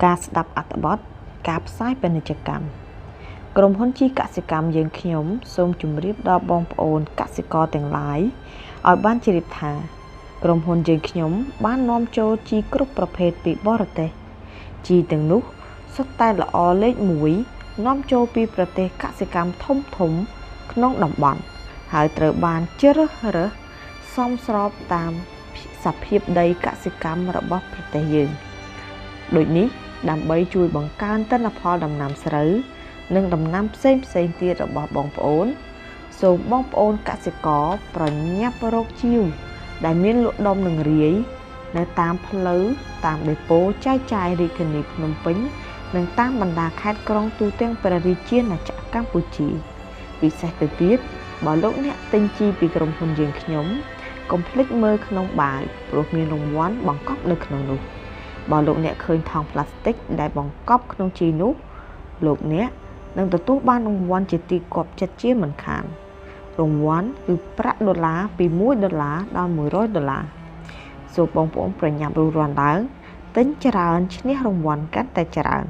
ការស្ដាប់អត្ថបទការផ្សាយពាណិជ្ជកម្មក្រុមហ៊ុនជីកសិកម្មយើងខ្ញុំសូមជម្រាបដល់បងប្អូនកសិករទាំងឡាយឲ្យបានជ្រាបថាក្រុមហ៊ុនយើងខ្ញុំបាននាំចូលជីគ្រប់ប្រភេទពីបរទេសជីទាំងនោះសុទ្ធតែល្អលេខ1នាំចូលពីប្រទេសកសិកម្មធំក្នុងតំបន់ហើយត្រូវបានជ្រើសរើសសមស្របតាមសភាពដីកសិកម្មរបស់ប្រទេសយើងដូចនេះដើម្បីជួយបង្កើនទិន្នផលដំណាំស្រូវនិងដំណាំផ្សេងទៀតរបស់បងប្អូនសូមបងប្អូនកសិករប្រញាប់រកជីវដែលមានលក់ដុំនឹងរាយនៅតាមផ្លូវតាមដេប៉ូចែកចាយរាជធានីភ្នំពេញនិងតាមបណ្ដាខេត្តក្រុងទូទាំងព្រះរាជាណាចក្រកម្ពុជាពិសេសទៅទៀតបើលោកអ្នកទិញជីពីក្រុមហ៊ុនយើងខ្ញុំកុំភ្លេចមើលក្នុងបាវព្រោះមានរង្វាន់បង្កប់នៅក្នុងនោះបើលោកអ្នកឃើញថង់ប្លាស្ទិកដែលបង្កប់ក្នុងជីនោះលោកអ្នកនឹងទទួលបានរង្វាន់ជាទីគាប់ចិត្តជាមិនខានរង្វាន់គឺប្រាក់ដុល្លារពី$1ដល់$100សូមបងប្អូនប្រញាប់រួសរាន់ឡើងទិញច្រើនឈ្នះរង្វាន់កាន់តែច្រើន